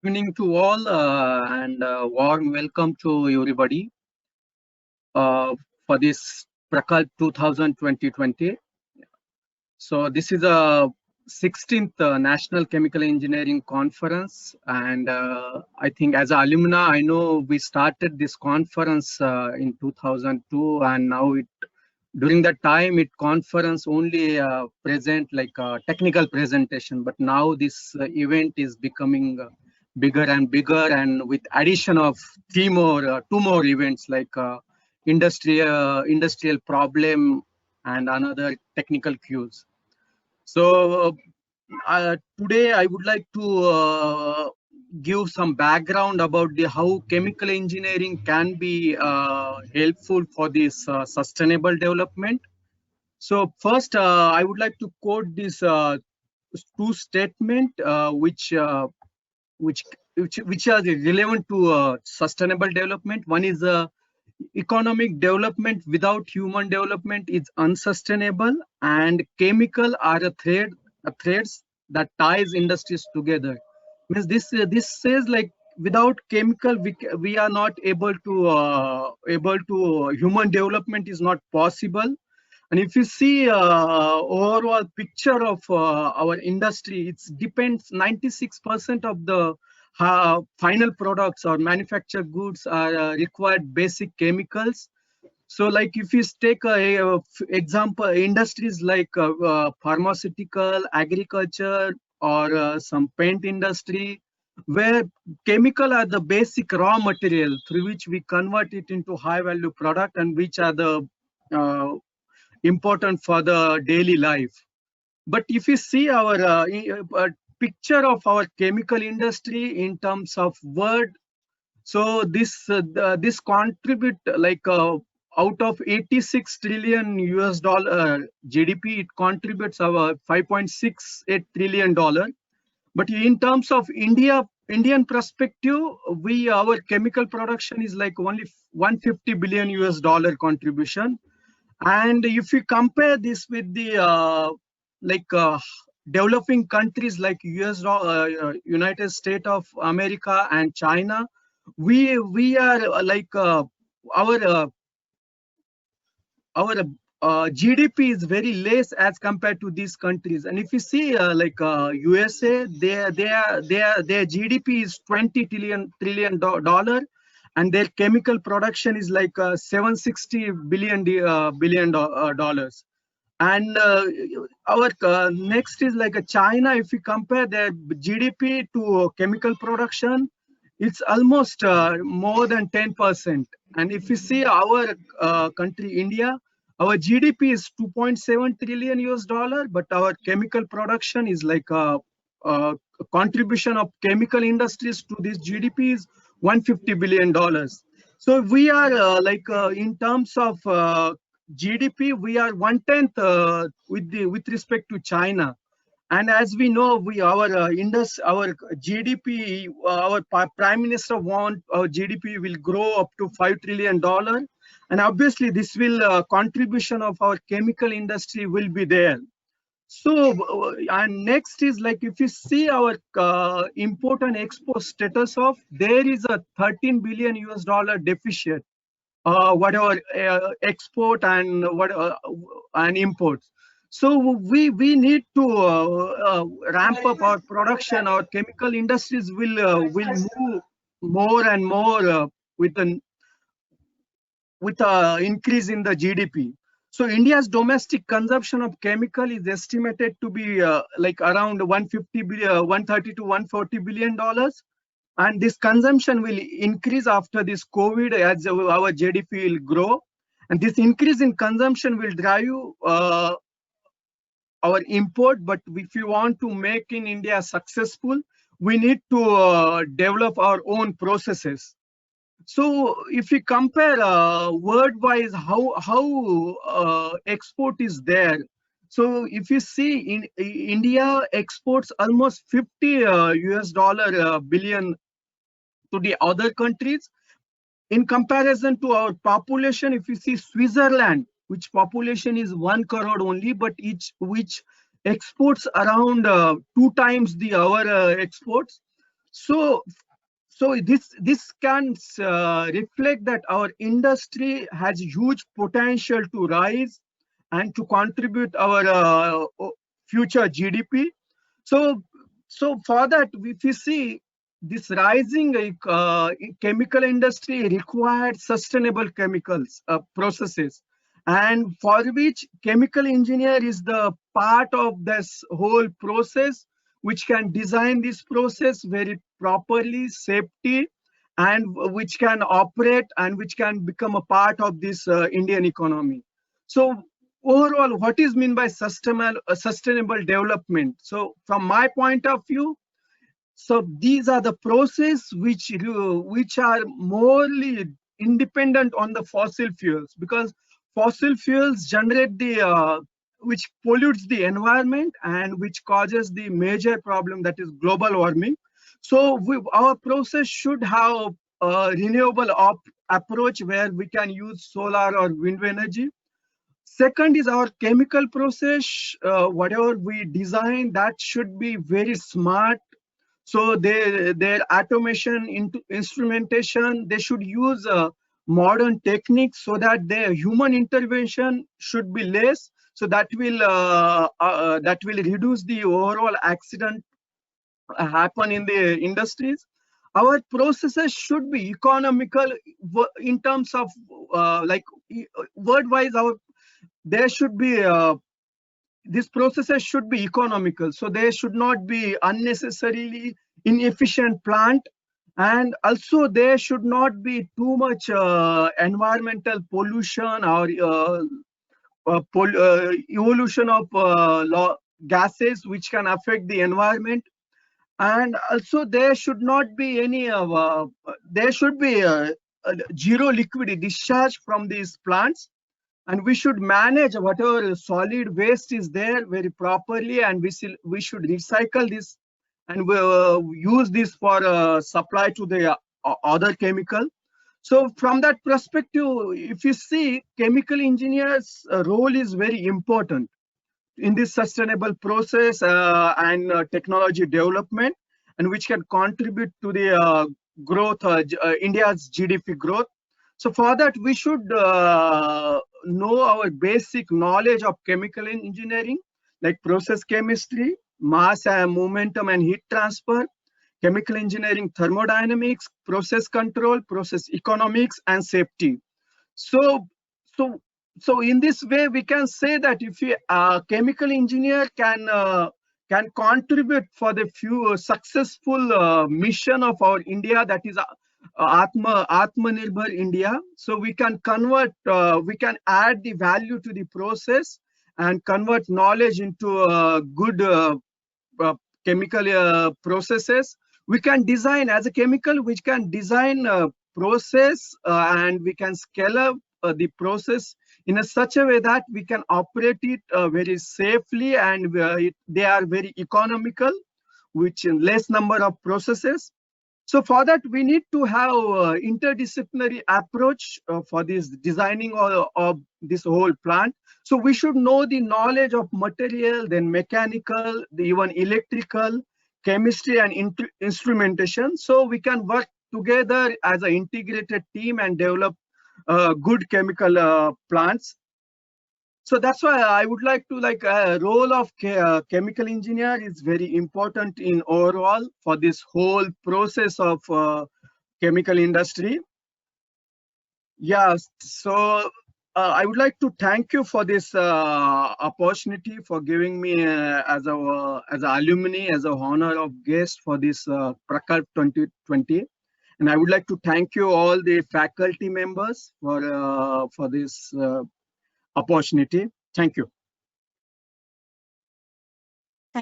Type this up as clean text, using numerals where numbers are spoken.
Evening to all and warm welcome to everybody for this Prakalp 2020. So this is a 16th National Chemical Engineering Conference, and I think as alumni, I know we started this conference in 2002, and now during that time it conference only present like a technical presentation, but now this event is becoming bigger and bigger, and with addition of two more events like industrial problem and another technical cues. So today I would like to give some background about how chemical engineering can be helpful for this sustainable development. So first, I would like to quote this two statement which which are relevant to sustainable development. One is economic development without human development is unsustainable, and chemical are a threads that ties industries together. Means this says like without chemical we are not able to human development is not possible. And if you see overall picture of our industry, it depends 96% of the final products or manufactured goods are required basic chemicals. So like if you take example, industries like pharmaceutical, agriculture, or some paint industry, where chemical are the basic raw material through which we convert it into high value product, and which are the uh, important for the daily life. But if you see our picture of our chemical industry in terms of word, so this contribute like out of 86 trillion US dollar GDP, it contributes our 5.68 trillion dollar. But in terms of Indian perspective, our chemical production is like only 150 billion US dollar contribution. And if you compare this with the like developing countries like United States of America and China, we are our uh, our GDP is very less as compared to these countries. And if you see USA, their GDP is 20 trillion dollar, and their chemical production is like 760 billion dollars. And our next is like a China. If you compare their GDP to chemical production, it's almost more than 10%. And if you see our country, India, our GDP is 2.7 trillion US dollar, but our chemical production is like a contribution of chemical industries to this GDP is 150 billion dollars. So we are in terms of GDP, we are 1/10 with respect to China. And as we know, our GDP, our Prime Minister want our GDP will grow up to $5 trillion, and obviously this will contribution of our chemical industry will be there. So and next is like if you see our import and export status of, there is a 13 billion US dollar deficit, whatever export and what and imports. So we need to ramp up our production. Our chemical industries will move more and more with increase in the GDP. So India's domestic consumption of chemical is estimated to be like around 130 to 140 billion dollars, and this consumption will increase after this COVID as our GDP will grow, and this increase in consumption will drive our import. But if you want to make in India successful, we need to develop our own processes. So if we compare word-wise how export is there, so if you see in India exports almost 50 US dollar billion to the other countries. In comparison to our population, if you see Switzerland, which population is 1 crore only, but which exports around 2 times the our exports. So this can reflect that our industry has huge potential to rise and to contribute our future GDP. So for that, if we see this rising chemical industry required sustainable chemicals processes, and for which chemical engineer is the part of this whole process, which can design this process very properly, safety, and which can operate and which can become a part of this Indian economy. So overall, what is meant by sustainable development? So from my point of view, so these are the process which are morely independent on the fossil fuels, because fossil fuels generate the which pollutes the environment and which causes the major problem, that is global warming. So our process should have a renewable approach where we can use solar or wind energy. Second is our chemical process. Whatever we design, that should be very smart. So their automation into instrumentation, they should use modern techniques so that their human intervention should be less. So that will reduce the overall accident happen in the industries. Our processes should be economical in terms of word-wise. Our there should be these processes should be economical, so they should not be unnecessarily inefficient plant, and also there should not be too much environmental pollution or evolution of gases which can affect the environment. And also there should not be any there should be zero liquid discharge from these plants, and we should manage whatever solid waste is there very properly, and we should recycle this, and we use this for supply to the other chemical. So from that perspective, if you see, chemical engineers role is very important in this sustainable process and technology development, and which can contribute to the growth, India's GDP growth. So for that, we should know our basic knowledge of chemical engineering, like process chemistry, mass and momentum and heat transfer, chemical engineering, thermodynamics, process control, process economics, and safety. So, so, so in this way, we can say that if a chemical engineer can contribute for the few successful mission of our India, that is Atmanirbhar India. So we can convert, we can add the value to the process and convert knowledge into good chemical processes. We can design as a chemical, which can design process and we can scale up the process in a such a way that we can operate it very safely, and they are very economical, which in less number of processes. So for that, we need to have interdisciplinary approach for this designing of this whole plant. So we should know the knowledge of material, then mechanical, even electrical, chemistry, and instrumentation. So we can work together as an integrated team and develop good chemical plants. So that's why I would like to role of chemical engineer is very important in overall for this whole process of chemical industry. Yes, so I would like to thank you for this opportunity, for giving me as an alumni, as a honor of guest for this Prakalp 2020. And I would like to thank you all the faculty members for this opportunity. Thank you.